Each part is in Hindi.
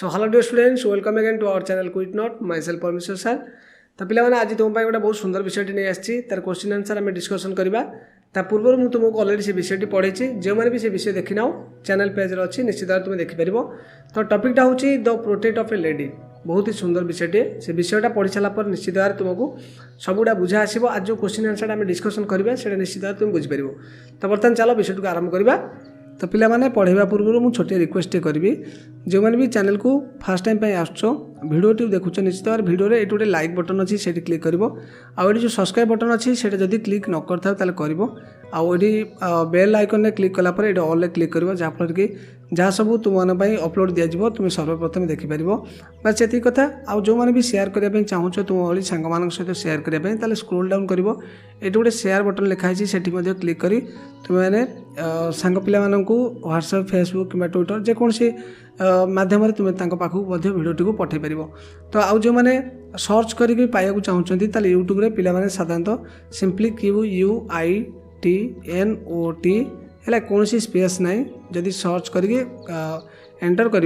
So hello dear students, welcome again to our channel Quit Not, myself Parmeshwar sir. तो पिला माने आज तुम गोटे बहुत सुंदर विषयटी नहीं आसी तार क्वेश्चन आंसर आम डिस्कसन करवा ता पूर्व मुझे तुमको अलरेडी से विषयटी पढ़ी जो मैंने भी से विषय देखी ना चैनल पेज अच्छी निश्चित भाव तुम देखिपर। तो टॉपिकटा हूँ the portrait of A lady, बहुत ही सुंदर विषयटे से विषयटा पढ़ी सारापर निश्चित भाव तुमको सबुटा बुझा आसो। आज जो क्वेश्चन आंसर आम डिस्कसन करवा से निश्चित भाव तुम बुझीपर। तो बर्तमान चलो विषय को आरंभ करवा। तो पिला माने पढ़ेवा पूर्व मुझे छोटे रिक्वेस्ट करी जो मैंने भी चैनल को फास्ट टाइम आस भिडियोटी देखुच निश्चित भाव भिडियो ये गोटे लाइक बटन अच्छी से क्लिक कर जो सब्सक्राइब बटन अच्छी से जब क्लिक न कर बेल आइकन में क्लिक कलापर ये ऑल क्लिक कर जहाँफल कि जहाँ सब तुम मानी अपलोड दिज्व तुम सर्वप्रथम देखिपर। बस ये कथा आउ जो मैंने भी शेयर करने चाहूँ तुम भाई सांग सहित शेयर करने स्क्रोल डाउन कर ये गोटे शेयर बटन लिखाई से क्लिक कर तुम्हें सांग पिला व्हाट्सएप फेसबुक कि ट्विटर जेकोसी माध्यम तुम्हें पाखक भिडियोटी को पठे पार। तो आउ जो मैंने सर्च करके पाइबा चाहते यूट्यूब रे पिला माने साधारणतः सिंपली QUITNOT है कौन स्पेस ना जदि सर्च करके एंटर कर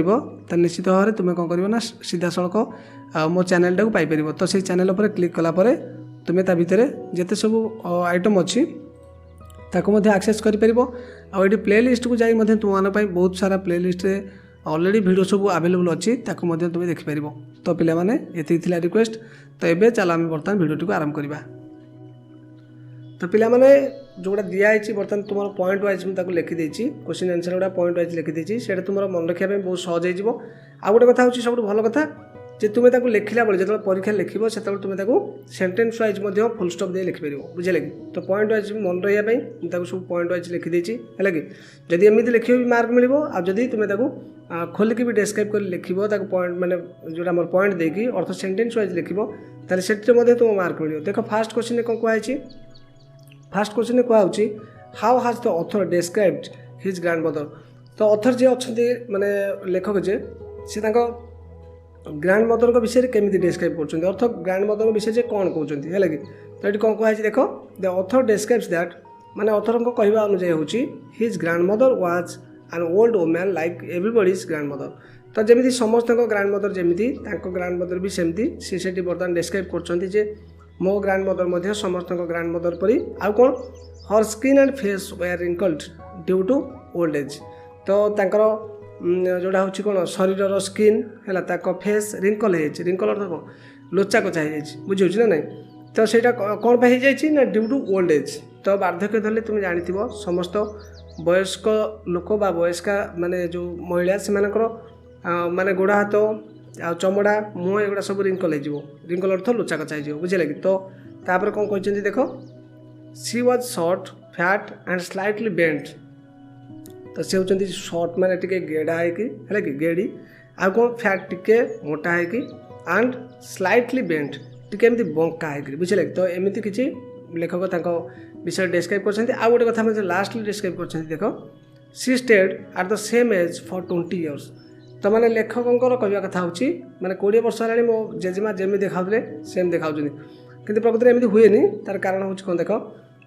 निश्चित भाव में तुम्हें कौन कर सीधा सड़क मो चैनल टाक पाइपर। तो से चैनल पर क्लिक कलापर तुम्हें ता भितर जिते सब आइटम अच्छी ताको एक्सेस कर प्ले लिस्ट को जाई तुम बहुत सारा प्ले लिस्ट ऑलरेडी वीडियो सब अवेलेबल अच्छी ताको तुम्हें देखिपर। तो पिला माने ये रिक्वेस्ट। तो ये चलो आम बर्तमान भिडियोटी को आरंभ करवा। तो पिला माने जोड़ा दिखाई बर्तमान तुम पॉइंट वाइज मुझे लिखिदे क्वेश्चन आंसर गुड़ा पॉइंट वाइज लिखिदे से तुम मन रखा बहुत सहज हो। आ गोटे कथा हूँ सब भल कथा जे तुम्हें लिखला बेले जो परीक्षा लिख से तुम्हें सेंटेंस वाइज फुल स्टॉप दे लिखिपर बुझे कि। तो पॉइंट वाइज मन रही मुझे सब पॉइंट वाइज लिखिदे है कि जदि एमती लिख भी मार्क मिल आदि तुम्हें खोलिक भी डेस्क्राइब कर लिख पॉइंट माने जोटा मोर पॉइंट देकी अर्थ सेंटेंस वाइज लिख से तुम मार्क मिल। देख फास्ट क्वेश्चन कौन कहुई फास्ट क्वेश्चन कहुच्छी how has the author described his grand mother. तो ऑथर जे अच्छा माने लेखक जे सी ग्रैंड मदर को विषय केमी डिस्क्राइब कर अर्थ ग्रैंड मदर विषय कौन कहते है कि। तो ये कौन कहुई देख द ऑथर डिस्क्राइब्स दैट माने ऑथर को कहवा अनुसार होची his grand mother was an old woman like everybody's grandmother. तो जमी समस्त ग्रैंड मदर जमी ग्रैंड मदर भी सेमती सी बर्तमान डिस्क्राइब कर मो ग्रैंड मदर समस्त ग्रैंड मदर परी आउ कौन her skin and face were wrinkled due to old age. तो जोड़ा हूँ कौन शरीर स्किन है फेस रिंकल रिंकल अर्थ कौन लोचा कोचा हो बुझे ना नहीं। तो सहीटा कौन पर ना ड्यू टू ओल्ड एज। तो वार्धक्य धरले तुम जानी समस्त वयस्क लोक बा वयस्का माने जो महिला से माने गोड़ा हाथ आ चमड़ा मुँह एगुड़ा सब रिंकल हो रिंकल अर्थ लोचा कचा हो बुझे लगे। तो तापर कौन कहते देख she was short fat and slightly bent. तो सी होती शॉर्ट माने टिके गेड़ा है कि गेड़ी आ कौन फैट टिके मोटा है कि एंड स्लाइटली बेंट टिके एमती बंका है बुझे लगे। तो एमती किसी लेखक विषय डिस्क्राइब कर गोटे कथा मुझे लास्ट डिस्क्राइब कर देख she stayed at the same age for 20 years। तो मैंने लेखकर कहवा कथा हूँ मैंने 20 वर्ष है मो जेजेमा जमी देखा सेम देखा कि प्रकृति एमती हुए तार कारण हूँ कौन देख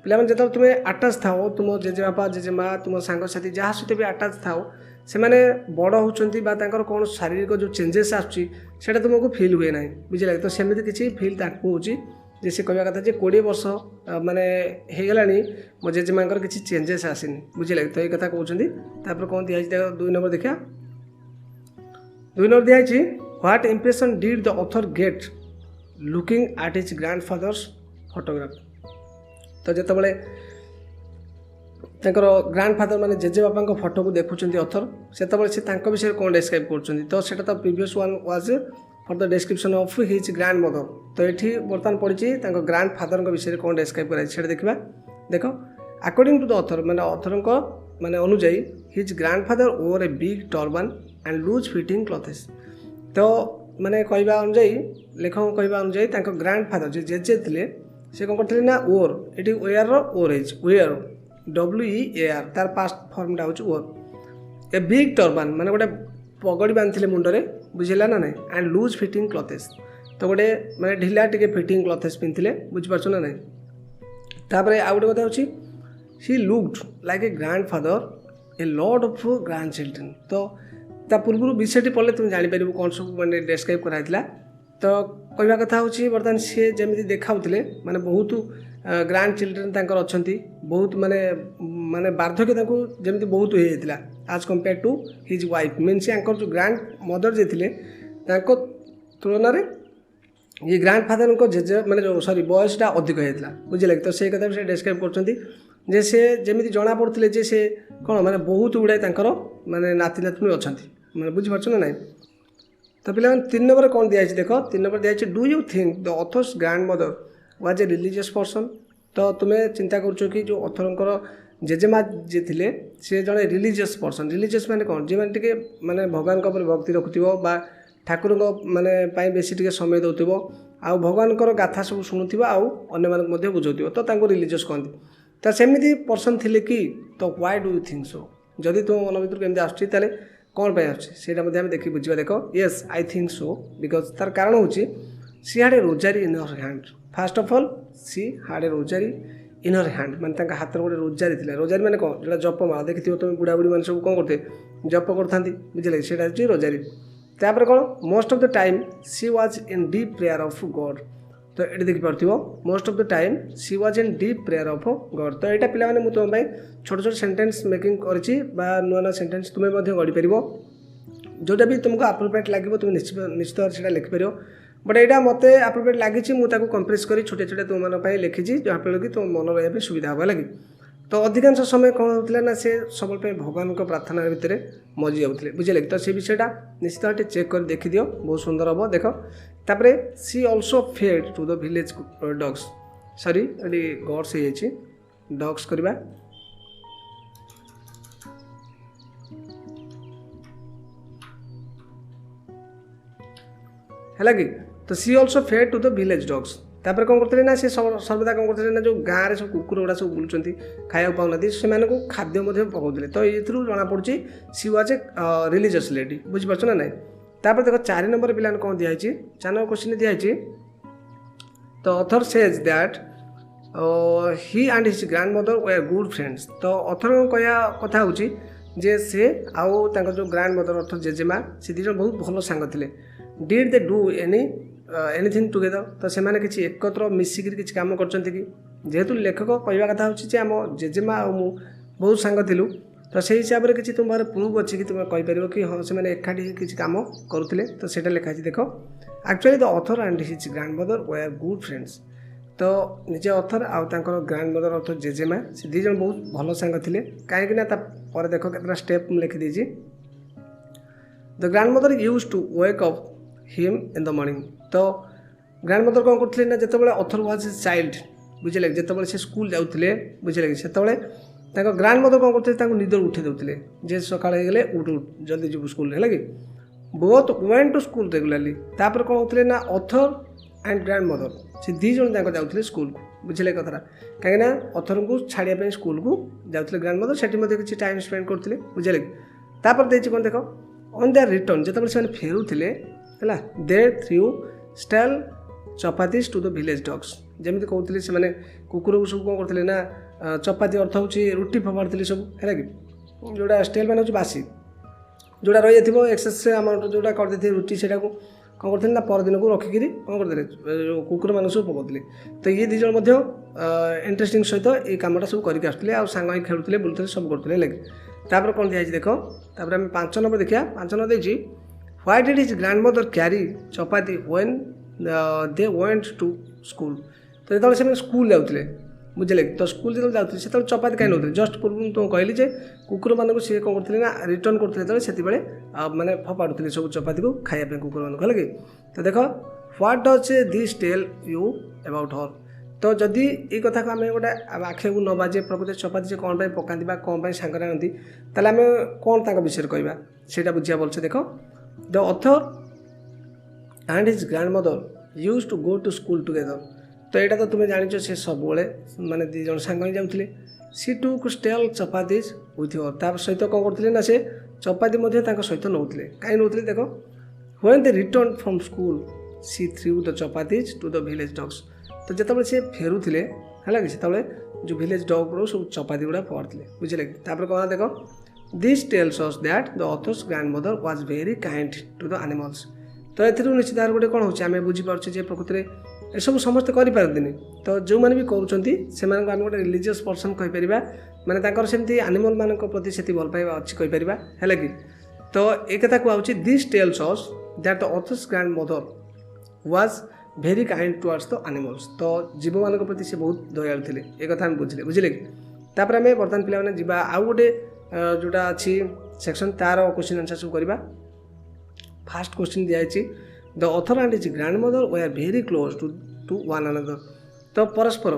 पिला जो तुम्हें आटाच थाओ तुम जेजेबापा जेजेमा तुम सांगसाथी जहाँ सहित भी आटाच थाओ से मैंने बड़ होती कौन शारीरिक जो चेंजेस आसटा तुमको फिल हुए ना बुझे लगे। तो सेमती किसी फिल हो जे से कहवा कथा 20 वर्ष माने होगला मो जेजेमा किसी चेंजेस आसनी बुझे लगे। तो ये कथा कहते कौन दिखाई 2 नंबर देखा 2 नंबर दिखाई what impression did the author get looking at his grandfather's photograph. तो जितेबाला ग्रैंडफादर माने जेजे बापा फोटो को देखुं ऑथर से विषय कौन डिस्क्राइब कर। तो सेटा तो previous one was for the description of his grand mother. तो ये बर्तमान पड़ी ग्रैंड फादर विषय कौन डिस्क्राइब कर देखा देख अकॉर्डिंग टू द ऑथर माने ऑथर माने अनुजाई his grandfather wore a big turban and loose fitting clothes. तो माने कहवा अनुजाई लेखक कहवा अनुजाई ग्रैंडफादर जे जेजे थे से कौन करते ना ओर ये वेयर ओर एज वेयर WEAR तार पास्ट फॉर्मटा हूँ ओर ए बिग टर्बान माने गोटे पगड़ी बांधे मुंडे बुझेगा ना ना एंड लूज फिटिंग क्लथेस। तो गोटे माने ढिला टिके फिटिंग क्लथेस पिंधे बुझीपार ना ना। तापर आउ गोटे कथा हूँ she looked like a grandfather a lot of grandchildren. तो ता पूर्व विषयटी पढ़ले तुम जापर कौन सब मैंने डेस्क्राइब कराइला। तो कहवा कथा हूँ बर्तमान सी जमी देखाऊे माने बहुत ग्रांड चिल्ड्रेन तांकर अच्छी बहुत माने माने वार्धक्य जमी बहुत होता आज compare to his wife mean से जो ग्रांड मदर जे थे तुलन में ये ग्रांड फादर को जेजे माने जो सॉरी बयसटा अधिक होता बुझे तो से कथा से डिस्क्राइब कर से जमी जना पड़ते जे से कौन माने बहुत गुड़ाए माने नाती नातुणी अच्छा मैंने बुझीपार ना ना। तो पे 3 नंबर कौन दिखाई देख 3 नंबर दिखाई do you think the author's grand mother was a religious person. तो तुम्हें चिंता कर कि जो ऑथरंकर जेजेमा जे थे सी जड़े रिलीजियस पर्सन रिलीजियस माने कौन जी मैंने माने भगवान भक्ति रखुव ठाकुर माने बेसी टे समय दौथि आउ भगवान गाथा सब शुणुव आउ अन्य मानक बुझाऊ तो रिलीजियस कहती। तो सेमती पर्सन थे कि तो why do you think so जदि तुम मन भर केमती आसुँचे कौन पे आम देखिए बुझा देख yes I think so because तार कारण हूँ she had a rosary in her hand first of all she had a rosary in her hand माने हाथ गोटे रोजारी थी रोजारी माने कौन जो जपमाला देखिए तुम बुढ़ा बुढ़ी मैंने सब कौन करते जप करते बुझे से रोजारी। तापर कौन most of the time she was in deep prayer of God. तो ये देखिपे most of the time she was in deep prayer of God. तो यहाँ पे मुझे तुम छोट छोट सेंटेंस मेकिंग करी नुआ नुआ सेंटेंस तुम्हें गढ़ी पार जोटा भी तुमको अप्रोप्रिएट लगे तुम निश्चित भाव से लिखिपर बट यहाँ मत अप्रोप्रिएट लगी मुझे कंप्रेस कर छोटे छोटे तुम लिखी जहाँफल कि तुम मन रहा सुविधा होगा लगे। तो अधिकांश समय कौन होता ना से सब भगवान प्रार्थना भितर मजी जाऊे बुझे तो से विषयटा निश्चित भाव चेक कर देखी दियो बहुत सुंदर हम देख। तापर she also fed to the village dogs sorry ये गॉड्स हो डॉग्स करवा है कि तो she also fed to the village dogs. तापर कौन करते ना से सर्वदा कौन करते ना जो गाँव में सब कुकुर गुड़ा सब बुलूँ खाया पाऊना से खाद्य पकाते तो ये जना पड़ी she was a religious lady बुझीपार ना ना। तापर देख 4 नंबर पिला कौन दिखाई 4 नंबर क्वेश्चन दिखाई तो author says that he and his grand mother way good friends. तो ऑथर कहया कथा हूँ जे से आउ जो ग्रैंड मदर अर्थ जेजेमा से दीज बहुत भल सांग थे did they do anything together. तो से किसी एकत्र मिसिक किसी काम कर जेहेतु लेखक कहवा कथा हूँ आम जेजेमा आ बहुत सांग थिलु तो से हिसाब से किसी तुम प्रूफ अच्छी कि तुम कहीपर कि हाँ से एकाठी किसी काम करुले तो सेटा लिखाई देख actually the author and his grand mother way good friends. तो निजे ऑथर आउ ग्रैंड मदर अर्थ जेजेमा से दीज बहुत भल सांग थे कहीं देख के स्टेप लिखी दीजिए। The grand mother use to wake up him in the morning. तो ग्रैंड मदर कौन करते ना जिते ऑथर वाज ए चाइल्ड बुझे लगे जिते से स्कूल जाते बुझे लगे से ग्रैंड मदर कौन करते निदर उठे देते जे सका उठ उठ जल्दी जीव स्कूल है कि बोथ वेंट टू स्कूल रेगुलाली। तापर कौन होते ना ऑथर एंड ग्रैंड मदर से दी जन जाते स्कूल को बुझे कथा कहीं ऑथर को छाड़िया स्कूल को जाते ग्रैंड मदर से किसी टाइम स्पेंड करते बुझे लगे। तापर देखिए कौन देख ऑन देयर रिटर्न जो से फेरुले है they threw stale chapatis to the village dogs जमी कहते से कुकुर को सब कौन करते ना चपाती अर्थ हूँ रुटी फपाड़ी सब है कि जोड़ा स्टेल मैंने बासी जोड़ा रही जाए एक्सेस अमाउंट जोड़ा करते रुटी से कौन करते ना परदिन को रखिकी कौन करते जो कुकुर मान सब पकाते तो ये दीज इंटरेस्टिंग सहित ये कमटा सब करके आसते आ सांग खेलुले बुलते सब करते लगे। तापर कौन दिखाई देख तापर आम 5 नंबर देखिए 5 नंबर देखिए why did his grand mother carry chapati when they went to school. तो जो से स्कूल जाते बुझे लगे तो स्कूल जो जाते से चपाती कहीं नौते जस्ट पूर्व तुम कहली जे कुकुर मानक सी कौन करते ना रिटर्न करते से मैंने फपाड़ुले सब चपाती को खायापी कुकुर मानक है कि। तो देख what does this tell you about her. तो जदि ये कथा को आम गोटे आखि को न बाजे प्रकृत चपाती से कौन पकाती कौन सांगे आनती ताले आम कौन विषय कहवा से बुझा भलसे देख the author and his grand mother use to go to school together. तो यहाँ तो तुम्हें जान से सब माने दी जन सांग जाते she to stale chapatis with her सहित कौन करते ना से चपाती सहित नौते कहीं नौते देख when they return from school see threw the chapatis to the village dogs. तो जिते से फेरुले है कि से जो विलेज डॉग रो सब चपाती गुड़ा फपाड़ते बुझे लगे। तापर कौन देख this tells us that the author's grand mother was very kind to the animals. तो एथिरू निश्चित भाव गोटे कौन होची आमे बुझी पारछे जे प्रकृति रे ए सब समस्त करि पारदिनी। तो जो माने भी करूछंती सेमान को आमे गोटे रिलीजियस पर्सन कहि परिबा, माने तांकर सेमती एनिमल मानक प्रति सेति भल पाइबा अछि कहि परिबा हैला कि। तो एक कथा को आउची this tells us that the author's grand mother was very kind towards the animals. तो जीव मानक प्रति से बहुत दयालु थिले ए कथा हम बुझिले बुझिले कि। तापर आमे वर्तमान पिला माने जिबा आउ गोटे जोटा अछि सेक्शन तार क्वेश्चन आंसर सब करबा। फर्स्ट क्वेश्चन दिया है the author and his grand mother were very close to one another. तो परस्पर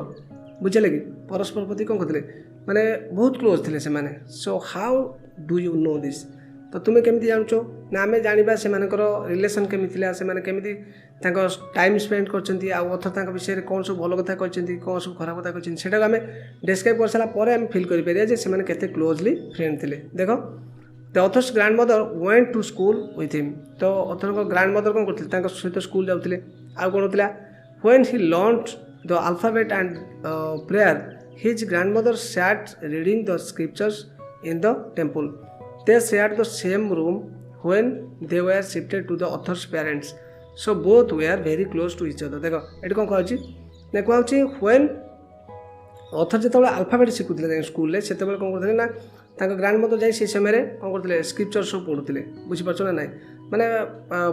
बुझे कि परस्पर प्रति कौन करते माने बहुत क्लोज थे से माने। So how do you know this. तो तुम्हें केमी जानच ना आम जाना से रिलेसन केमी से केमी टाइम स्पेंड कर विषय में कौन सब भल कथा कहते कौन सब खराब कथा कहते से आम डिस्क्राइब कर सारापर आम फिल कर केते क्लोजली फ्रेंड थे। देख the author's grand mother went to school with him. तो ऑथर को ग्रैंड मदर कौन करते सहित स्कूल जाते आउ कौन होता when he learned the alphabet and prayer his grand mother sat reading the scriptures in the temple. They shared the same room when they were shifted to the author's parents. So both were very close to each other. देखो ये कौन कहछि ना कहछि when author जतबे अल्फाबेट शिखुଥିଲେ स्कूल ले सेतबे कौन करथिले ना तांको ग्रैंड मदर जाई से समय रे कौन करथिले स्क्रिप्चर सब पढुଥିଲେ बुझि परछ ना नाही माने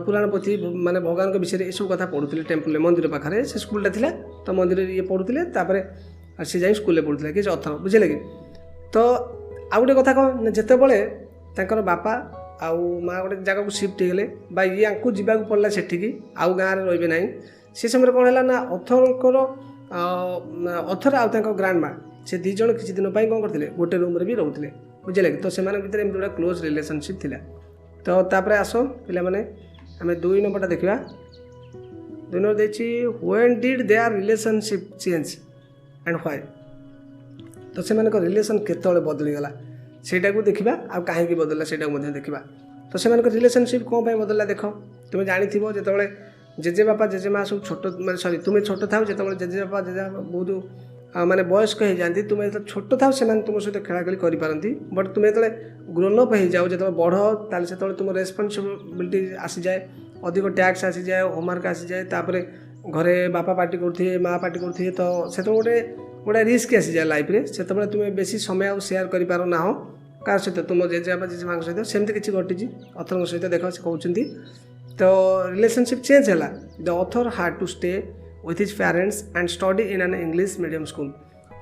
पुराण पोथी माने भगवान के विषय रे ए सब कथा पढुଥିଲେ टेम्पल ले मंदिर पाखरे से स्कूल ला थिला। तो मंदिर रे ये पढुଥିଲେ तापरे से जाई स्कूल ले पढुଥିଲେ कि ऑथर बुझिले कि। तो आ गोटे कथा कौन जेतेबेले तांकर बापा आउ माँ गोटे जगह को शिफ्ट हो गले बा ये जावाक पड़ा से आउ गाँव में रे ना से समय कौन है ना ऑथर आउ ग्रांड माँ से दीज किसी दिन कौन करते गोटे रूम भी रोते बुझे। तो से भर एम गोटे क्लोज रिलेशनशिप थिला। तो तापर आस पिला माने आम 2 नंबरटा देखा 2 नंबर देखी when did their relationship change and why. तो से रिलेशन केतले बदलीगला सेटा को देखा आ कहीं बदलला सेटा देखा। तो से रिलेशनशिप कौन बदलला देख तुम्हें जानी थो जो जेजे बापा जेजे माँ सब छोट माने सॉरी तुम्हें छोट था जो जेजे बापा जेजे बहुत माने वयस्क हो जाती तुम्हें जो छोट था से तुम सहित खेलाखेली करपारती बट तुम्हें जो ग्रोन अप हो जाओ जो बढ़ ताले से तुम रेस्पॉन्सिबिलिटी आसी जाए अधिक टैक्स आसी जाए होमवर्क आसी जाए तापर घरे बापा पार्टी करुथे माँ पार्टी करुथे। तो से गोटे गोटे रिस्क आसी जाए लाइफ रे से तुम्हें बेसी समय आउ शेयर कर ना हो क्या सहित तुम जेजे बापा जेजे माँ सहित सेमती किसी घटी ऑथर सहित देख से कहते। तो रिलेशनशिप चेंज है the author had to stay with his parents and study in an English medium school.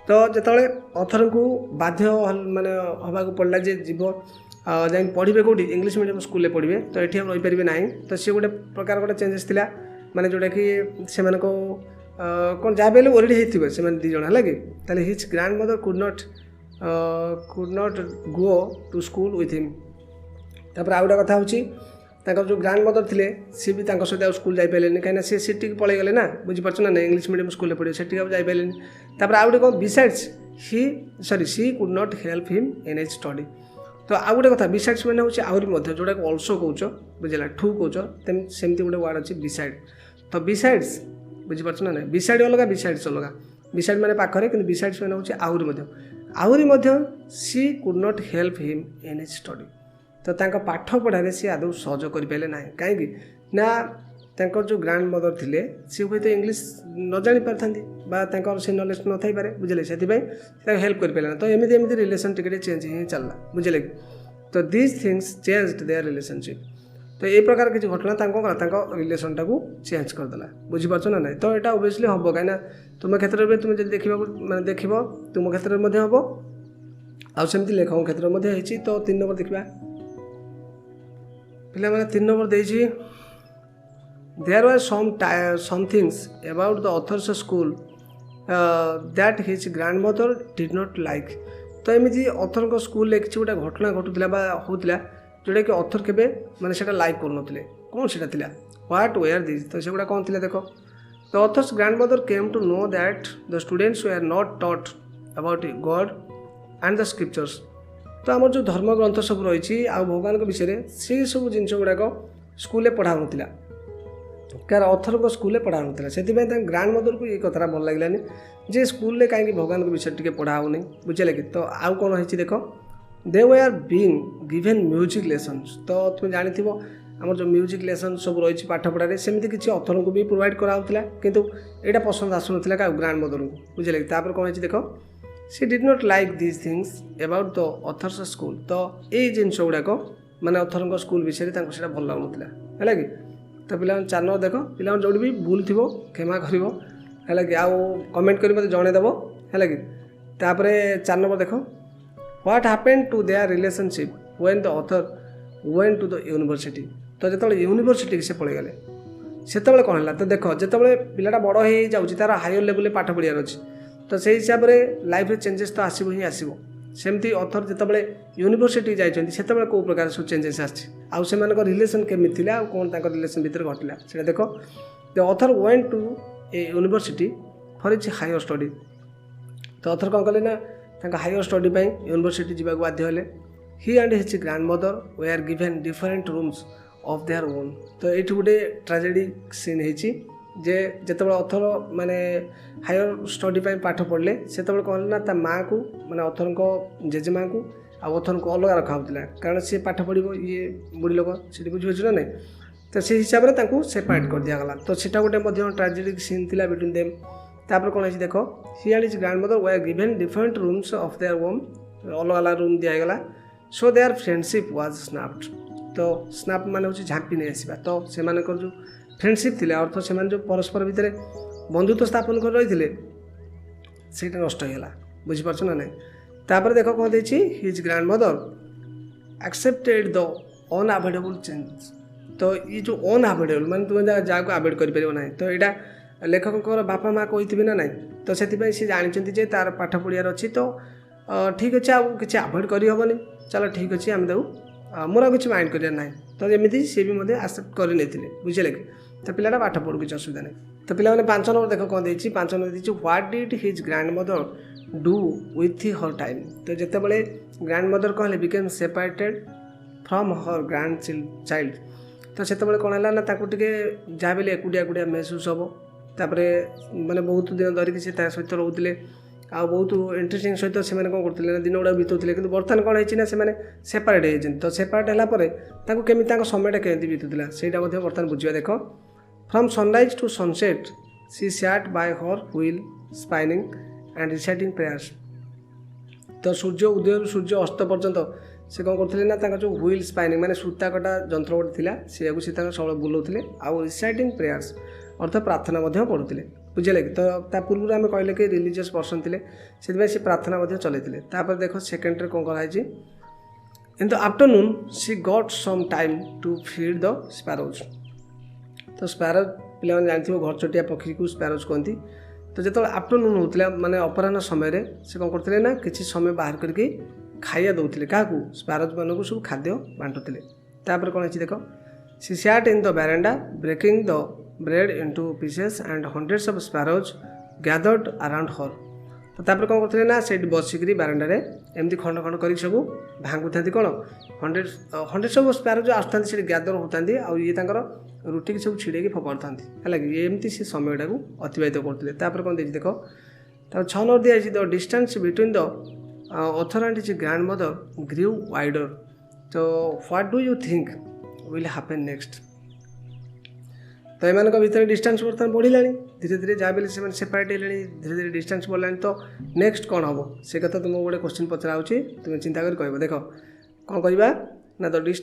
तो जिते ऑथर को बाध्य माने हवा पड़ा जे जीव जा पढ़े कौटी इंग्लिश मीडियम स्कूल पढ़े तो ये रही पारे ना। तो सी गोटे प्रकार गोटे चेंजेस थिला माने जोटा कि से कौन जहाँ भी ऑलरेडी होते से दी जन है कि his grand mother could not go to school with him. तापर आउ गोटे कथा होची जो ग्रैंड मदर थे सी भी सहित स्कूल जापारे कहीं सी सीटी पलि गले ना बुझीपार ना इंग्लिश मीडियम स्कूल पढ़े से जापारे। तापर आउ गोटे कौन besides she could not help him in his study. तो आउ गोटे कथा बिसाइड्स मैंने हूँ आहरी जोटा अल्सो कौच बुझेगा ठू कौच सेमती गोटे वार्ड अच्छी बिसाइड। तो बिसाइड्स बुझीपार ना ना बिसाइड अलग बिसाइड्स अलग बिसाइड मैंने पाखे कि बिसाइड्स मैंने हूँ आहरी she could not help him in his study. तो पाठ पढ़ारे सी आदौ सहयोग करें ना कहीं ना जो ग्रैंड मदर थे सी हूँ तो इंग्लीश न जानी पारि से नॉलेज न थी पारे बुझे से हेल्प कर पारे ना। तो एमती एमती रिलेशन टिके चेंज ही चलला बुझे। तो this things changed their relationship. तो ये प्रकार किसी घटना कौन रिलेशन टाक चेंज करदेला बुझीपार ना ना। तो यहाँ ओबियसली हम कहीं तुम क्षेत्र में तुम देखा मैं देख तुम क्षेत्र में हम आमती लेखक क्षेत्र में। तो 3 नंबर देखा पिला मैंने 3 नंबर देजी there were some things about the author's school that his grand mother did not like. तो एमती ऑथर को स्कूल किसी गोटे घटना घटुला होता जोटा कि ऑथर केबे माने सेटा लाइक करनथिले कौन सेटा थिला व्हाट वेयर दिस। तो सेगुड़ा कौन थिला देखो the author's grand mother came to know that the students were not taught about God and the scriptures. तो आम जो धर्म ग्रंथ सब रही भगवान के विषय से सब जिन गुड़ाक स्कूल पढ़ा ना कार ऑथर को स्कूल पढ़ा ना से ग्रैंड मदर को ये कथा भल लगे जे स्कूल कहीं भगवान के विषय टी पढ़ा नहीं बुझे कि। तो आउ कौन है देख they were being given music lessons. तो तुम जानिथिबो आमर जो म्यूजिक लेसन सब रही पाठपढ़ारे सेमती किसी अथर को भी प्रोवाइड कराला किंतु यहाँ पसंद आसुना क्या ग्रांड मदर को बुझे तापर कौन है देख she did not like this things about the author's school. तो यही जिनस गुड़ाक माने अथर स्कूल विषय से भल लगुला है कि। तो पिला 4 नंबर देख पिला जो भी भूल थी क्षमा कर कि आउ कमेंट कर मत जनईदेव है कि। तापर 4 नंबर देख what happened to their relationship when the author went to the university. तो जो यूनिवर्सिटी से पलि गले से कौन है तो देख जिते पिलाटा बड़ हो जाऊँगी तार हायर लेवल पाठ पढ़ार अच्छे तो से हिसाब से लाइफ रे चेंजेस तो आसो ही आसो। सेमती ऑथर जिते यूनिवर्सिटी जाइए से कौ प्रकार सब चेंजेस आसे रिलेसन केमी थी कौन रिलेसन भितर घटला से देख the author went to a university for its higher study. तो ऑथर कौन कले ना हायर स्टडी यूनिवर्सिटी जावाक बाध्य हेले। He and his grand mother were given different rooms of their own. तो ये गोटे ट्राजेडी सीन होती जे जिते ऑथर माने हायर स्टडी पाठ पढ़ले से कौन ना ता माँ को माने ऑथर को जेजेमा को ऑथर को अलग रखा होता कारण सी पाठ पढ़ो ये बुढ़ी लोक से बुझे ना नहीं तो से हिसाब से सेपरेट कर दिगला। तो सीटा गोटे ट्राजेडी सीन थिला बिटवीन देम। तापर कौन है देख he and his grand mother were given different rooms of their own अलग अलग रूम दिगला। So their friendship was snapped. तो स्नाप मान हूँ झाँपी नहीं आसवा। तो से जो फ्रेंडशिप थिले अर्थ से जो परस्पर भितर बंधुत्व स्थापन कर रही से नष्ट होगा बुझीपार ना ना। तापर देख कौन देती his grand mother accepted the unavoidable change. तो ये जो अनअवॉइडेबल माने तुम जहाँ अवॉइड कर ना तो यहाँ लेखक बापा माँ कही ना ना तो से सी जानते तार पाठ पढ़ार अच्छी तो ठीक अच्छे आउ कि अवॉइड करहबनी चलो ठीक अच्छे आम देव मोर किसी माइंड करार ना तो एमती सी भी आक्सेप्ट कर बुझे कि। तो पिलाटा पाठ पढ़ू किसी असुविधा नहीं। तो पिला 5 नंबर देख कौन देती 5 नंबर देती what did his grand mother do with her time. तो जितेबाला ग्रांड मदर कहले became separated from her grand child तो से कौन है ना जहाँ भी एकुटिया एकुटिया महसूस हम तापर माने बहुत दिन धरिकी से सहित रोते आ बहुत इंटरेस्टिंग सहित से कौन करते दिन गुड़ा बीतुले कि बर्तमान कौन है सेपरेट होती तो सेपरेट है केमी समयटा केमी बीतुला सेटा बर्तमान बुझा देख from sunrise to sunset she sat by her wheel spinning and reciting prayers. तो सूर्य उदय सूर्य अस्त पर्यंत से कौन करते ना जो व्हील स्पाइनिंग माने सूता कटा जंत्र गोटे थिला से सब बुलाऊे आउ रिसाइटिंग प्रेयर्स अर्थ प्रार्थना पढ़ुते बुझे लगे। तो पूर्व आम कहले कि रिलीजियस पर्सन थे से प्रार्थना चलते। तापर देख सेकेंड कौन कराई in the afternoon she got some time to feed the sparrows. तो स्पैरोज पिला जानते घर चटिया पक्षी को स्पैरोज कहती। तो जो आफ्टरनून होता माने अपराह्न समय से कौन करते ना किसी समय बाहर करके खाइया दौले क्या स्पैरोज मान को सब खाद्य बांटुले। तापर कौन है देख she sat in the verandah breaking the bread into pieces and hundreds of sparrows gathered around her. तो तापर कौन करते ना से बसिक बारांडा एमती खंड खंड कर सब भांगु था कौन हंड्रेड्स ऑफ स्पैरोज आसता से गैदर होता ये रुटी की सब छिड़े फोपाड़ था है कि एमती से समयटा को अतिबाहित करते। तापर कौन देखिए देख 6 नंबर दिखाई the distance between the author and his grand mother grew wider. तो what do you think will happen next. तो एम भर डिस्टेंस बर्तमान बढ़ला धीरे धीरे जहाँ भी से सेपरेट होले धीरे धीरे डिस्टेंस बढ़ला तो नेक्स्ट कौन हम से कथा तुमको गोटे क्वेश्चन पचरा तुम चिंता कर कह देख कौन कहवा ना the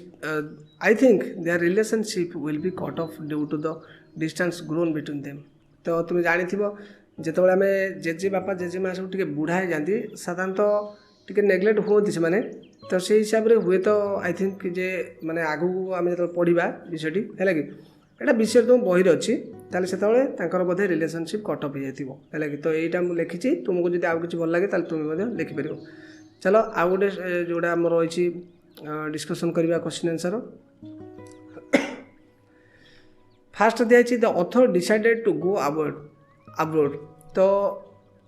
I think their relationship will be cut off due to the distance grown between them. तो तुम जानी जो आम जेजे बापा जेजे माँ सब बुढ़ा हो जाती साधारणतः टी नेग्लेक्ट हुए से तो से हिसाब से हुए तो आई थिंक जे माने आगू आम जो पढ़ा विषयटी है कि एटा विषय तुम बही अच्छी ताले से बोधे रिलेशनशिप कट अफ हो है कि। तो यहाँ मुझे लिखी तुमको जब आउ कि भल लगे तुम लिखिपर। चलो आउ गोटे जोड़ा आम रही डिस्कसन करवा क्वेश्चन आंसर। फास्ट दिखाई the author decided to go abroad. तो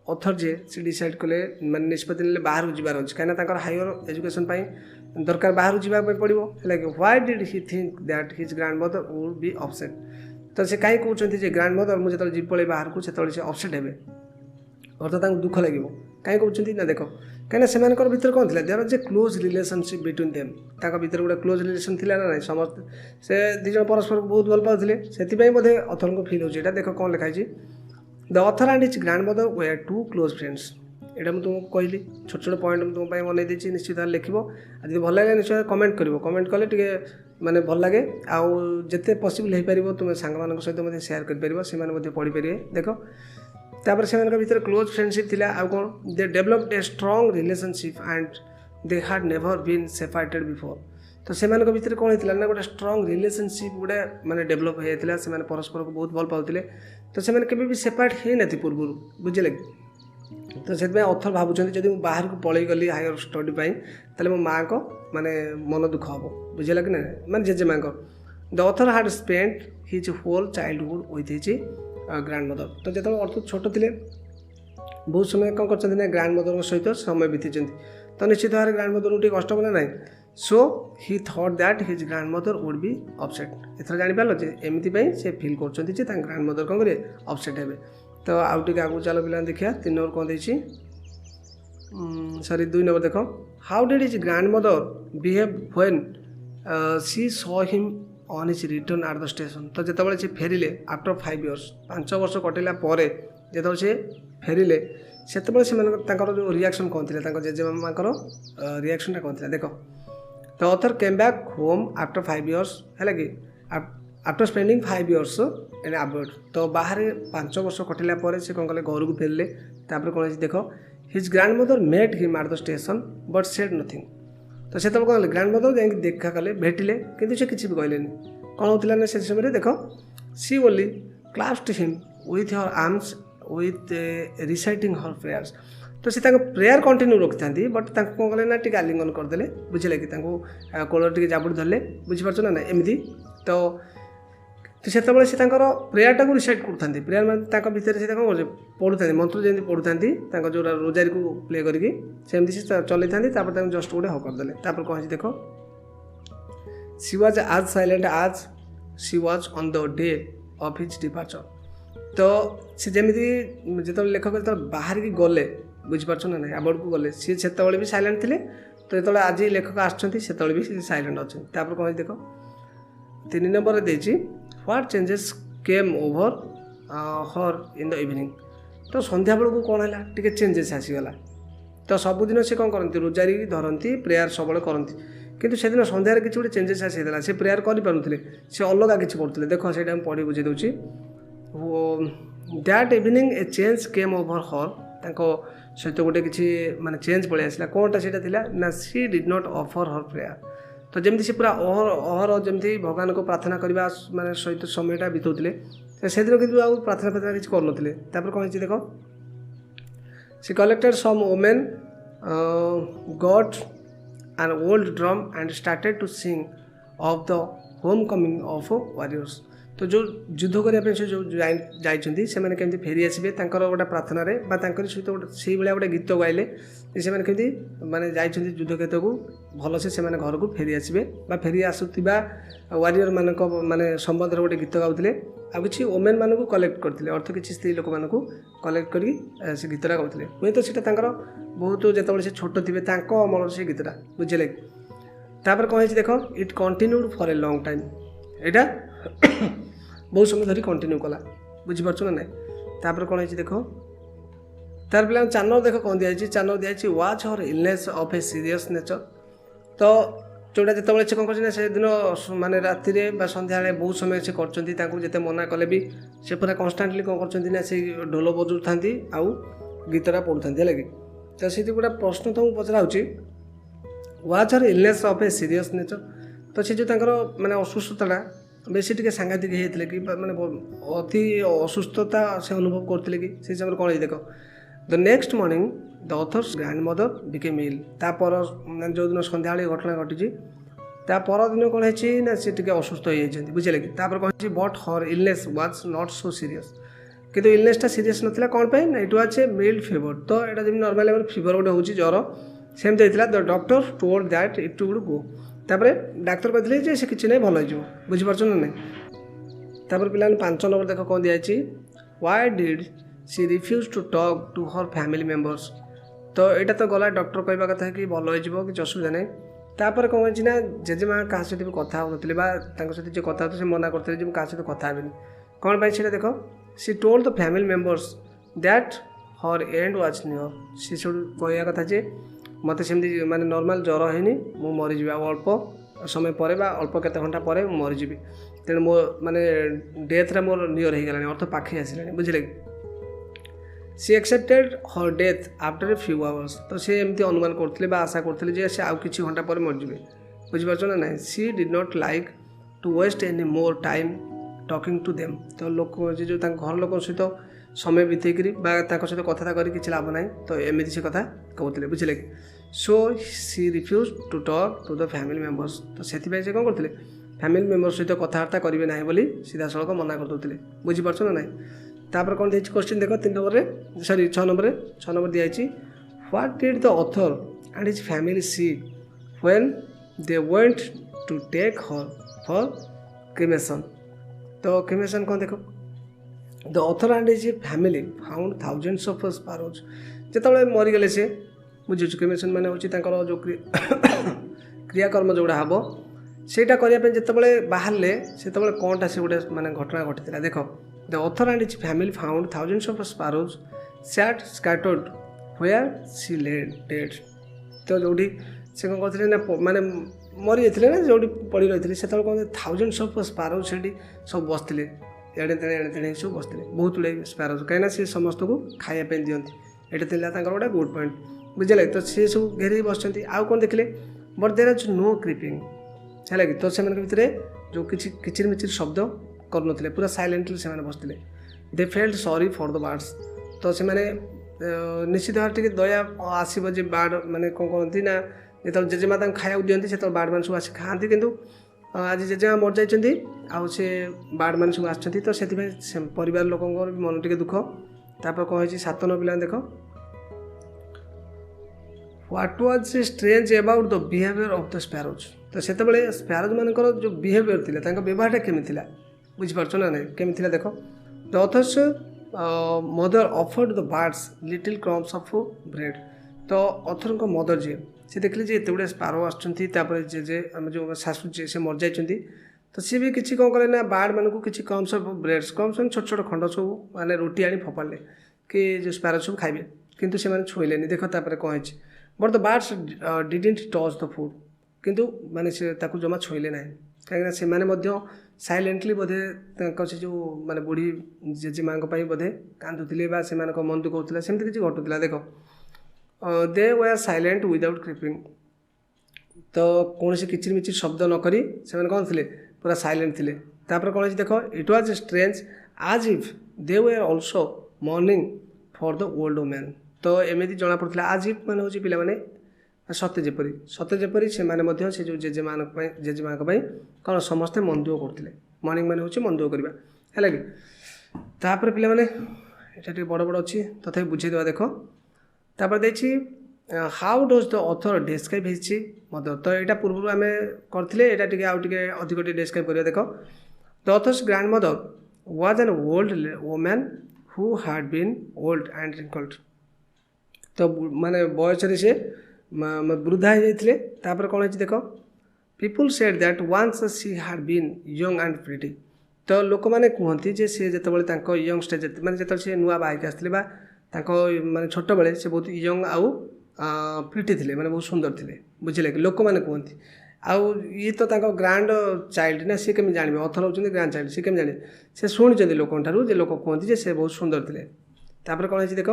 ऑथर जे से डिसाइड कले माने निष्पत्ति ने बाहर जाबार अच्छे कहीं हायर एजुकेशन दरकार बाहर जावाक पड़ो है कि why did he think that his grand mother would be upset. तो से कहीं कहते ग्रैंड मदर मुझे जी पड़े बाहर को से अपसेट हे अर्थात दुख लगे कहीं कहते ना देख कहीं से भितर कौन थी देर जे क्लोज रिलेशनशिप बिटवीन देम भितर गोटे क्लोज रिलेशन थी ना ना समस्त से दिज परस्पर को बहुत भल पाते से बोधे अथर को फिल होता देख कौन लिखाई the author and his grand mother were two close friends यहाँ मुझे तुमको कहली छोट छोट पॉइंट तुम बनई देती निश्चित भाव लिख जब भल लगे निश्चय कमेंट कर कमेंट कले टे माने भल लगे आते पसिबल हो पार तुम सांग सहित सेयार कर पढ़ी पारे देख तापर से भीतर क्लोज फ्रेंडशिप थिला आ कौन they developed a strong relationship and they had never been separated before तो से भीतर कौन होता ना गोटे स्ट्रॉन्ग रिलेशनशिप गोटे माने डेवलप हो जाता से परस्पर को बहुत भल पाते तो से भी सेपरेट हो ना पूर्व बुझे तो से अथर भावुं जब मुझे बाहर को पलि गली हायर स्टडी तेल मो माँ को माने मन दुख हम बुझे कि ना माने जेजेमा the author had spend his whole childhood with his grand mother तो जो अर्थ छोट थे बहुत समय कौन कर ग्रांड मदर सहित समय बीती तो निश्चित भाव में ग्रांड मदर को कष्ट बोला ना so he thought that his grand mother would be upset एथर जापर जे एमती से फिल कर ग्रांड मदर कौन करेंगे अपसेट हे तो आउ टे आगे चलो पिला देखिए 3 नंबर कौन देती सॉरी 2 नंबर देख how did his grand mother behave when she saw him on his return at the station तो जिते से फेरिले आफ्टर 5 इयर्स 5 वर्ष कटिला जो से फेरिले से जो रिएक्शन कौन थी जेजेमा रिएक्शन कौन थी देख the author came back home after 5 years है कि after spending 5 years and abroad तो बाहर 5 वर्ष कटिला से कौन कले घर को फेरिले कौन देख his grand mother met him at the station but said nothing तो से कौन ग्रांड मदर जा देखा कले भेटिले किंतु से किसी भी कहले कौन होता ना से समय देख she only clasped him with her arms with reciting her prayers तो से प्रेयर कंटिन्यू रखी था बट कौन कले ना टी आलिंगन करदे बुझे कि कोल टे जाबुड़ी धरले बुझीपार ना एमती तो से प्रेयर टाक रिसाइट करते प्रेयर मैं भितर से कौन पढ़ुता मंत्र जमी पढ़ुता जो रोजारी को प्ले करके चलई था जस्ट गोटे हाँ करदे कौन देख सी वाज आज साइलेंट आज she was on the day of his departure तो सी जमी जो लेखक जो बाहर की गले बुझीपार ना ना आबड़ को गले सी से भी साइलेंट थे तो जो आज लेखक आसे भी साइलेंट अच्छा कौन देख 3 नंबर देती what changes came over her in the evening तो संध्या बेलू कौन है टी चेंजेस आसीगला तो सबुदिन से कौन करती रोजारी धरती प्रेयर सब करती किंतु से दिन सन्धार किसी गोटे चेंजेस आसीगला से प्रेयर करें से अलग किसी पढ़ुते देख से पढ़ी बुझे दूसरी that evening A change came over हर सहित गोटे किसी माने चेंज पलि आसला कौनटा से ना she did not offer her prayer तो जमी से पूरा अहर जमी भगवान को प्रार्थना करने माने सहित समयटा बिताउले से दिन कितु प्रार्थना प्रार्थना किसी करूँ कौन देख she collected some women got an old drum and started to sing of the home coming of warriors तो जो युद्ध करने से जो जाइए से केमती फेरी आसबे गोटे प्रार्थना सहित से गोटे गीत गाइले से केमती माने जाइए युद्ध क्षेत्र को भल से घर को फेरी आसबे फेरी आसुवा वारियर मान माने संबंध गोटे गीत गाउले आ कि वोमेन मान को कलेक्ट करते अर्थ किसी स्त्री लोक मान कलेक्ट कर गीतटा गाउले हुए तो सीटा बहुत जो से छोट थे अमल से गीतटा बुझे तापर कौन देख it continued for a long time यहाँ बहुत समय धरी कंटिन्यू कला बुझीपार ना ना तापर कौन देख तार पे 4 नंबर देख कौन दिखाई 4 नंबर दिखाई watch her illness of a serious nature तो जोटा जो से कौन कर से दिन माने राति सन्ध्या बहुत समय से करते मना कले भी से पूरा कन्स्टांटली कौन कर ढोल बजाऊ था आउ गीतटा पढ़ुता है कि तो से गोटे प्रश्न तुमको पचरा watch her illness of a serious nature तो से जो माने असुस्थता बेसी टी सांघातिक होते कि माने अति असुस्थता से अनुभव करते कि से समय कौन देख the next morning the author's grand mother became ill तापर जो दिन सन्ध्या घटना घटी परदिन कौन है ना सी टी असुस्थ हो जाती बुझे कि कौन but her illness was not so serious किंतु इलनेसटा सीरियस नाला कौन पे ना it was a mild fever तो यहाँ जमी नॉर्मल लेवल फीवर गोटे हूँ ज्वर सेमती होता the doctor told that it would go तापर डाक्तर कहते से किसी ना भल हो बुझीपार ना ना तापर पिला 5 नंबर देख कौन दिखाई why did she refuse to talk to her family members तो यहाँ तो गला डॉक्टर कहवा कथा कि भल हो कि असुविधा नहीं तापर कौन होना जेजेमा क्या सहित भी कथा हो सहित जो कथा होते मना करते क्या सहित कथा हेनी कौन पाई से देख she told the family members that her end was near सी सब कहवा कथा जे मत सेमती माने नॉर्मल ज्वर है मु मरीजी अल्प समय पर अल्प केते घंटा पर मरीजी तेणु मो माने डेथ्रे मोर नियर हो गलानी अर्थ पाखे आसिलानी बुझे कि she accepted her death after a few hours तो सी एमती अनुमान करते आशा करते से आउ किसी घंटा पर मरजे बुझीपार ना ना she did not like to waste any more time talking to them तो लोक जो घर लोक सहित समय बितेकरी सहित कथा कर लाभ ना तो एमती से कथा कहते बुझे कि so she refuse to talk to the family members तो से कौन करते फैमिली मेम्बर्स सहित कथबार्ता करेंगे ना बोली सीधा सड़क मना करदे बुझीपार ना ना तापर कौन दिखाई क्वेश्चन देख 3 नंबर सॉरी 6 नंबर दिखाई what did the author and his family see when they went to take her for cremation तो क्रिमेशन कौन देख the author and his family found thousands of sparrows जिते मरीगले से बुझे क्रिमेशन मान हूँ जो क्रियाकर्म जोड़ा हम सेटा करने जिते बाहर से कौनटा से गोटे माने घटना घटी देख the author and his family found thousands of sparrows sat scattered where she lay dead तो जो से कौन करते ना माने मरी जाते ना जो पड़ी रही से कौन थाउजेंड्स ऑफ स्पारोज से सब बसते एड़े तेड़े सब बसते बहुत गुड़े स्पारोज कहीं सी समस्त को खायापी दिखती ये गोटे गुड पॉइंट बुझे तो सी सब घेर बस आउ कौन देखिले but there is no creeping है कि तो से भितर जो किसी किचिर मिचिर शब्द करते पूरा साइलेंटली से बसते they felt sorry for the birds तो से निश्चित भाव टे दया आसो जे बार्ड माने कौन कहती ना जो जेजेमा खाया दिखती से बार्ड मैंने सब आस खाती कितु आज जेजेमा मर जाइए आउ से बार्ड मैंने सब आसती तो से परिवार लोक मन टे दुख तापर कौन है 7 नंबर पिला देख what was strange about the behaviour of the sparrows तो से स्पैरोज मानकर जो बिहेवियर थी व्यवहार केमी बुझीपार ना ना केमी देख the author's mother offered the birds little crumbs of bread तो ऑथर को मदर जी से देखिले जे एत गुड़े स्पारो आसपर जे आम जो शाशु जी से मर जाइए तो सी भी किसी कौन करे ना बार्ड मान को किसी क्रम्स ऑफ ब्रेड्स क्रम्स छोट छोट खंड सब माने रोटी आनी फोपाड़े कि जो स्पारो सब खाइबे किंतु से छुईले देख तापर कौन है but the birds didn't touch the food किंतु माने से जमा छुईले ना कहीं से साइलेंटली बोधे से जो माने बुढ़ी जेजेमा बोधे कांदुले से मन दुख होता सेमती किसी घटुला देख दे वे साइलेंट विदाउट क्रिपिंग तो कौन से किचिर मिचिर शब्द नक से कौन थे पूरा साइलेंट थे तापर कौन है देख इट वाज स्ट्रेंज आज if they way also morning for the old women तो एमती जना पड़ता आज इफ मान हूँ पाने सत्य जेपरी से जो जेजेमा कौन समस्ते मन दुख करते मॉर्निंग मान हूँ मन दुख करवा है कि तापर पे बड़ बड़ अच्छी तथा बुझेदेवा देख तापर देखी how does the author describe his mother तो यहाँ पूर्व आम करते अधिक डिस्क्राइब करा देख the author's grand mother was an old woman who had been old and wrinkled तो माने बयस से वृद्धा हो जाते तापर कौन है देख people said that once she had been young and pretty तो लोक मैंने कहती जे सी जो यंग स्टेज मैंने जो सी नुआ बाहर आसते माने छोट बेले से बहुत यंग आउ प्रिटी थे माने बहुत सुंदर थे बुझे कि लोक मैंने कहती आउ ये तो ग्रांड चाइल्ड ना सी केमी जाने ऑथर होती ग्रांड चाइल्ड सी केमी जाने से शुणी लोक लोक कहती से बहुत सुंदर थे तापर कौन है देख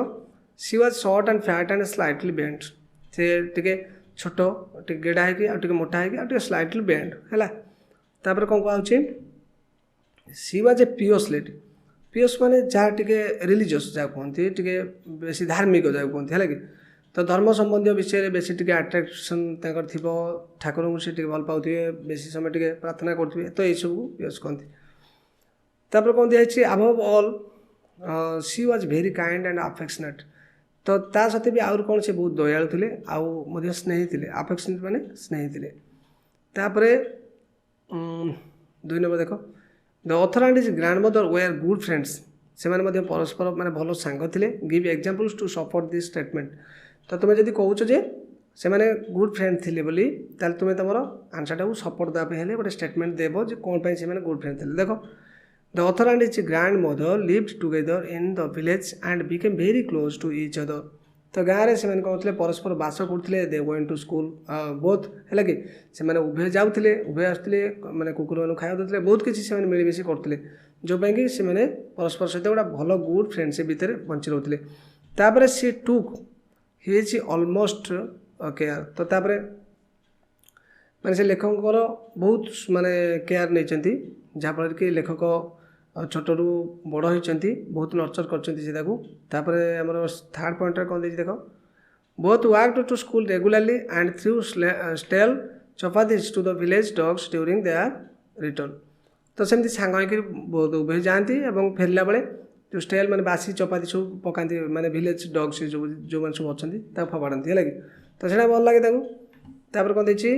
she was short and fat and slightly bent से टे छोट टे गेड़ा है मोटा है स्लाइटली बेंड है तापर कौन कहूँ सी वाज ए पियोस लेडी पियोस माने जहाँ टे रिलीजियस जहाँ कहते टे बेसी धार्मिक जहाँ कहते है कि तो धर्म संबंधी विषय में बेसी टे आट्राक्शन थी ठाकुर को सी भल पाथे बेसी समय टे प्रार्थना करेंगे तो ये सब पियोस कहते तापर कौन दिखाई above all she was very kind and affectionate तो ता सत्वे भी आउर कौन से बहुत दयालु थे आउ स्नेही थे अफेक्शनेट माने स्नेही थे तापर 2 नंबर देख the author and his grand mother were good friends से परस्पर माने भल सांग थे give examples to support this statement तो तुम्हें जदि कहूच जे से मैंने गुड फ्रेंड थिले बोली ताल तुम्हें तुम आंसरटा को सपोर्ट देवाई हेले गोटे स्टेटमेंट देव जे कौन से मैंने गुड फ्रेंड थे। देख the author and his grand mother lived together in the village and became very close to each other. तो गाँव में से कहते परस्पर बास करते they went to school both है कि से उभय जाते उभय आसते मैंने कुकुर मान खाया देते बहुत किसी से मिलमिशी करते जोपाई कि से परस्पर सहित गोटे भल गुड फ्रेंडशिप भितर बंची रोते। तापर सी टुक हिज ऑलमोस्ट केयर तो तापर माने से लेखक बहुत माने केयर नहीं जहाँफल कि लेखक छोटू बड़ होती बहुत नर्चर कर। आमर थर्ड पॉइंट कौन देख both walk to school regularly and threw stale chapatis to the village dogs during their return. तो सेमती सांग बहुत उभय जाती और फेरला बेले जो स्टेल मैंने बासी चपाती सब पकाती माने विलेज डॉग्स जो मैंने सब अच्छा फोपाड़ती है कि तो से भल लगे तापर कौन देखिए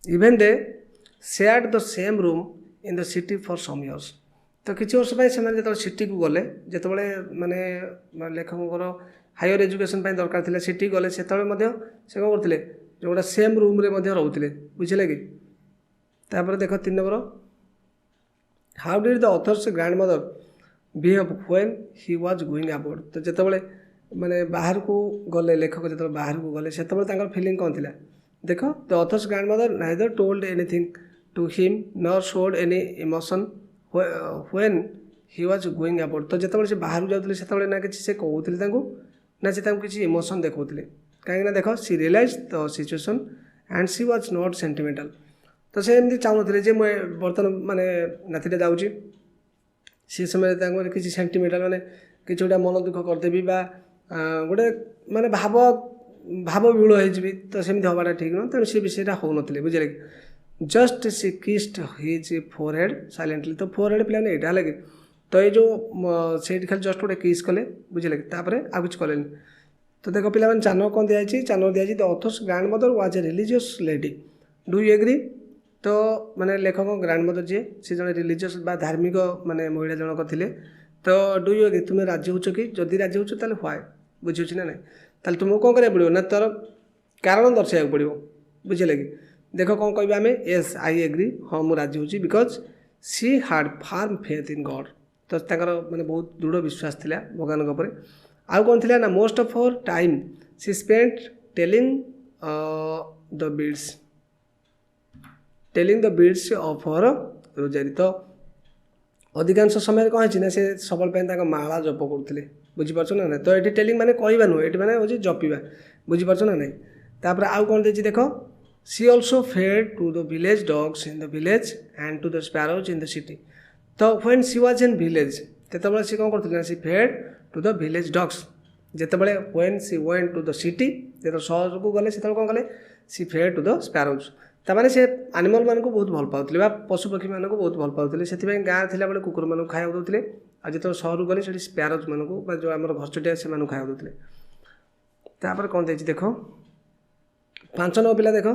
even they shared the same room in the city for some years. तो किसी वर्ष से जो सिटी को गले जो माने लेखक हायर एजुकेशन दरकार थी सिटी गले से कौन करते जो गोटे सेम रूम रे रोते बुझे कि। तापर देख 3 number how did the author's grand mother behave when he was going abroad. तो जिते माने बाहर को गले लेखक जो बाहर को गले से फिलिंग कौन थी देख the author's grand mother neither told anything to him nor showed any emotion when he was going abroad. तो जिते से बाहर जाते से ना कि से कहते ना से किसी इमोशन देखते कहीं देख she realise the situation and she was not sentimental. तो से एमती चाहूँ जे मुझे बर्तमान माने नातीटा जाऊँगी सी समय किसी सेंटिमेंटाल माने कि गोटे मन दुख करदेवी गोटे माने भाव भाव विहूल हो तो सेमती हवाटा ठीक नुह तेणु सी विषयटा हो नी बुझे कि just see kissed his forehead silently. तो फोरहेड पे यहाँ है कि तो ये जो से खाली जस्ट गोटे किस कले बुझे कि आ कि कले। तो देख पे 4 नंबर कौन दिखाई 4 नंबर दिखाई the author's grand mother was a religious lady do you agree. तो माने लेखक ग्रैंड मदर जी सी जन रिलीजियस बा धार्मिक माने महिला जनक थे। तो डू यू एग्री तुम्हें राजी हो कि जदि राजी हो व्हाई बुझे ना ना ताल तुमको कौन करा पड़ो ना तार कारण दर्शाया पड़ो बुझे कि। देख कौन कह आम येस आई एग्री हाँ मुझे राजी हूँ because she had firm faith in God. तो माने बहुत दृढ़ विश्वास था भगवान उपर। आउ कौन थी ना most of her time she spent telling the beads of her rosary. तो अधिकांश समय कौन है से सबल माला जप करते बुझीपार ना ना। तो ये टेलिंग माने कहवा नुह ये मैंने हूँ जपिवा बुझीपार ना ना। तापर आउ कौन देखिए देख she also fed to the village dogs in the village and to the sparrows in the city. तो when she was in village तेतबले सी कौन करते she fed to the village dogs जितेबाला when she went to the city जो सहर को गले से कौन कले she fed to the sparrows. ताने से एनिमल मान को बहुत भल पाते पशुपक्षी मान को बहुत भल पाते से गाँव थी बेले कुकुर मान खाया देते जो सहर गले से स्पैरोज मान को जो आम घरचटिया से खाया देते। तापर कौन देखिए देख 5 नंबर पिला देख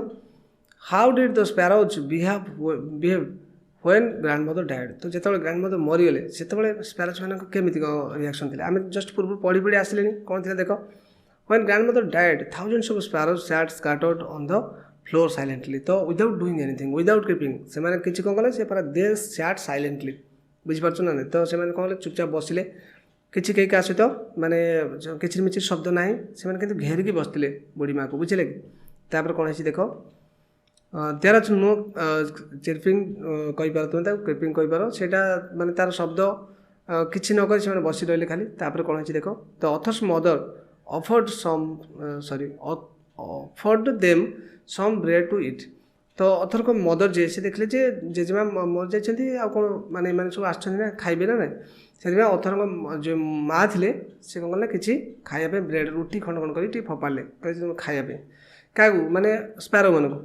how did the sparrows behave when grand mother died. तो जो ग्रैंड मदर मरीगले से स्पैरोज मान केमी रिएक्शन थे आम जस्ट पूर्व पढ़ी पढ़ी आसिले कौन थी देख when grand mother died thousands of sparrows sat scattered on the floor silently. तो without doing anything without creeping से किसी कौन कले से दे सैट साइलेंटली बुझीपार ना नहीं। तो से कौन चुपचाप बसिले किसी कहीं क्या सहित माने किचिर मिचिर शब्द ना से घेरिकी बसते बुढ़ी माँ को बुझे कि। तापर कौन है देख देर आज नो चिर्पिंग कहींपार तुम्हें क्रिपिंग कहींपार से माने तार शब्द किसी नक से बसी रही खाली। तापर कौन है देख the author's mother offered them some bread to eat. तो अथर को मदर जे से देखले जे जेजेमा मर जाइछन्ती आ कोन माने माने सब आछन ना खाइबे ना से अथर को जो माँ थे से कौन कले किसी खाया पे ब्रेड रुटी खंड खंड कर फोपाड़े खाया पे क्या माने स्पैरो मान को।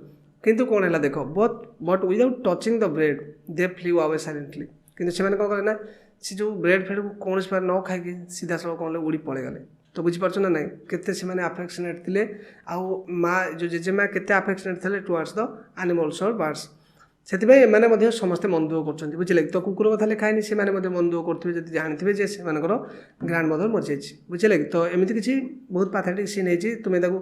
किंतु कौन है देख but without touching the bread they flee away silently. किंतु से कौन कले ना सी जो ब्रेड फ्रेड को कौन स्पैर न खाई सीधा सब कौन उड़ी पड़े गले। तो बुझीपार ना ना केते से आफेक्शनेट थे आउ माँ जो जेजेमा केते आफेक्शनेट थे टुवर्ड्स द एनिमल्स और बर्ड्स ସେଥିପାଇଁ ଏମାନେ ମଧ୍ୟ ସମସ୍ତେ ମନ ଦୁଃଖ କରୁଛନ୍ତି ବୁଝିଲେ କି। ତ କୁକୁର କଥା ଲେଖା ହେଇନି, ସେମାନେ ମଧ୍ୟ ମନ ଦୁଃଖ କରୁଥିବେ ଯଦି ଜାଣିଥିବେ ଯେ ସେମାନଙ୍କର ଗ୍ରାଣ୍ଡ ମଦର ମରିଯାଇଛି ବୁଝିଲେ କି। ତ ଏମିତି କିଛି ବହୁତ ପାଥେଟିକ୍ ସିନ୍ ହେଇଛି, ତୁମେ ତାକୁ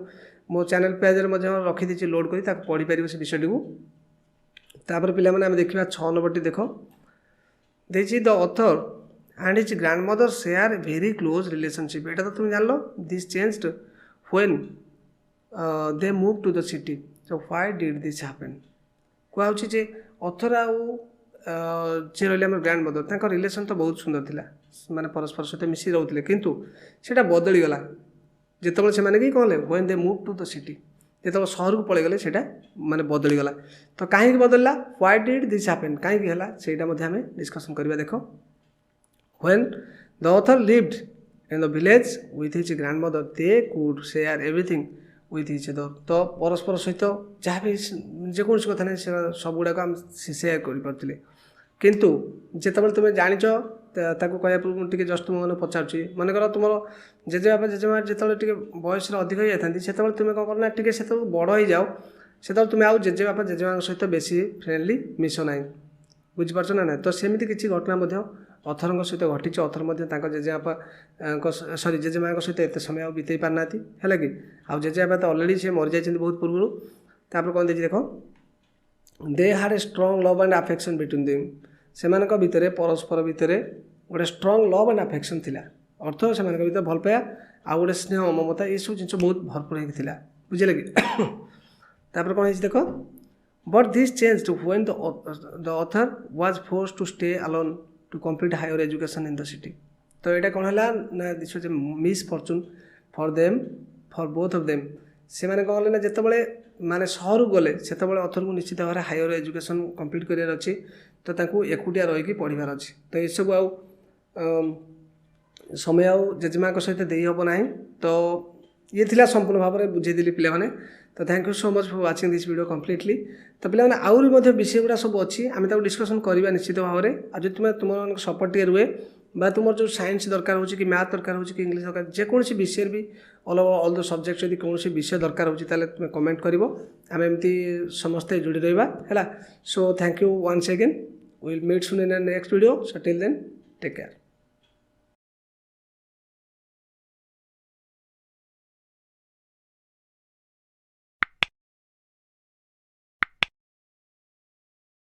ମୋ ଚ୍ୟାନେଲ୍ ପେଜ୍ରେ ମଧ୍ୟ ରଖିଦେଇଛି ଲୋଡ଼୍ କରି, ତାକୁ ପଢ଼ିପାରିବ ସେ ବିଷୟଟିକୁ। ତାପରେ ପିଲାମାନେ ଆମେ ଦେଖିବା 6 ନମ୍ବରଟି ଦେଖ ଦେଇଛି, the author and his grandmother share very close relationship. ଏଇଟା ତ ତୁମେ ଜାଣିଲ, this changed when they move to the city. ତ ହ୍ୱାଇ ଡିଡ୍ ଦିସ୍ ହାପେନ୍। କୁହାହେଉଛି ଯେ ଅଥର ଆଉ ଯିଏ ରହିଲେ ଆମର ଗ୍ରାଣ୍ଡ ମଦର, ତାଙ୍କ ରିଲେସନ୍ ତ ବହୁତ ସୁନ୍ଦର ଥିଲା, ମାନେ ପରସ୍ପର ସହିତ ମିଶି ରହୁଥିଲେ, କିନ୍ତୁ ସେଇଟା ବଦଳିଗଲା ଯେତେବେଳେ ସେମାନେ କି କ'ଣ ହେଲେ, when they move to the city, ଯେତେବେଳେ ସହରକୁ ପଳେଇଗଲେ ସେଇଟା ମାନେ ବଦଳିଗଲା। ତ କାହିଁକି ବଦଳିଲା, ହ୍ୱାଇ ଡିଡ୍ ଦିସ୍ ହାପେନ୍, କାହିଁକି ହେଲା ସେଇଟା ମଧ୍ୟ ଆମେ ଡିସ୍କସନ୍ କରିବା। ଦେଖ, when the author lived in the village with his grandmother they could share everything with each other. ତ ପରସ୍ପର ସହିତ ଯାହା ବି ଯେକୌଣସି କଥା ନାହିଁ ସେ ସବୁଗୁଡ଼ାକ ଆମେ ସେୟାର କରିପାରୁଥିଲେ। କିନ୍ତୁ ଯେତେବେଳେ ତୁମେ ଜାଣିଛ, ତାକୁ କହିବା ପୂର୍ବରୁ ଟିକେ ଜଷ୍ଟ ତୁମମାନଙ୍କୁ ପଚାରୁଛି, ମନେକର ତୁମର ଜେଜେବାପା ଜେଜେମା ଯେତେବେଳେ ଟିକେ ବୟସରେ ଅଧିକ ହେଇଯାଇଥାନ୍ତି, ସେତେବେଳେ ତୁମେ କ'ଣ କର ନା, ଟିକେ ସେତେବେଳେ ବଡ଼ ହେଇଯାଅ, ସେତେବେଳେ ତୁମେ ଆଉ ଜେଜେବାପା ଜେଜେମାଙ୍କ ସହିତ ବେଶୀ ଫ୍ରେଣ୍ଡଲି ମିଶ ନାହିଁ, ବୁଝିପାରୁଛ ନା ନାହିଁ। ତ ସେମିତି କିଛି ଘଟଣା ମଧ୍ୟ ଅଥରଙ୍କ ସହିତ ଘଟିଛି। ଅଥର ମଧ୍ୟ ତାଙ୍କ ଜେଜେମାଙ୍କ ସହିତ ଏତେ ସମୟ ଆଉ ବିତେଇ ପାରିନାହାନ୍ତି, ହେଲା କି। ଆଉ ଜେଜେବାପା ତ ଅଲରେଡ଼ି ସେ ମରିଯାଇଛନ୍ତି ବହୁତ ପୂର୍ବରୁ। ତାପରେ କ'ଣ ଦେଇଛି ଦେଖ, they had a strong love and affection between them. ସେମାନଙ୍କ ଭିତରେ ପରସ୍ପର ଭିତରେ ଗୋଟେ ଷ୍ଟ୍ରଙ୍ଗ ଲଭ୍ ଆଣ୍ଡ ଆଫେକ୍ସନ୍ ଥିଲା, ଅର୍ଥ ସେମାନଙ୍କ ଭିତରେ ଭଲ ପାଇବା ଆଉ ଗୋଟେ ସ୍ନେହ ମମତା, ଏସବୁ ଜିନିଷ ବହୁତ ଭରପୁର ହେଇକି ଥିଲା, ବୁଝିଲେ କି। ତାପରେ କ'ଣ ହେଇଛି ଦେଖ, but this changed when the author was force to stay alone to complete higher education in the city. ତ ଏଇଟା କ'ଣ ହେଲା ନା, this was a misfortune for them, for both of them. ସେମାନେ କ'ଣ କଲେ ନା, ଯେତେବେଳେ ମାନେ ସହରକୁ ଗଲେ, ସେତେବେଳେ ଅଥରକୁ ନିଶ୍ଚିତ ଭାବରେ ହାୟର ଏଜୁକେସନ୍ କମ୍ପ୍ଲିଟ୍ କରିବାର ଅଛି, ତ ତାଙ୍କୁ ଏକୁଟିଆ ରହିକି ପଢ଼ିବାର ଅଛି। ତ ଏସବୁ ଆଉ ସମୟ ଆଉ ଜେଜେମାଙ୍କ ସହିତ ଦେଇ ହେବ ନାହିଁ। ତ ଇଏ ଥିଲା ସମ୍ପୂର୍ଣ୍ଣ ଭାବରେ ବୁଝେଇଦେଲି ପିଲାମାନେ। ତ thank you so much for watching this video completely. ତ ପିଲାମାନେ ଆହୁରି ମଧ୍ୟ ବିଷୟ ଗୁଡ଼ା ସବୁ ଅଛି, ଆମେ ତାକୁ ଡିସ୍କସନ୍ କରିବା ନିଶ୍ଚିତ ଭାବରେ। ଆଉ ଯଦି ତୁମମାନଙ୍କ ସପୋର୍ଟ ଟିକେ ରୁହେ, ବା ତୁମର ଯେଉଁ ସାଇନ୍ସ ଦରକାର ହେଉଛି କି ମ୍ୟାଥ୍ ଦରକାର ହେଉଛି କି ଇଂଲିଶ ଦରକାର, ଯେକୌଣସି ବିଷୟରେ ବି ଅଲ୍ ଦ ସବଜେକ୍ଟ ଯଦି କୌଣସି ବିଷୟ ଦରକାର ହେଉଛି, ତାହେଲେ ତୁମେ କମେଣ୍ଟ କରିବ, ଆମେ ଏମିତି ସମସ୍ତେ ଯୋଡ଼ି ରହିବା, ହେଲା। So thank you once again, will meet soon in the next video. So till then take care.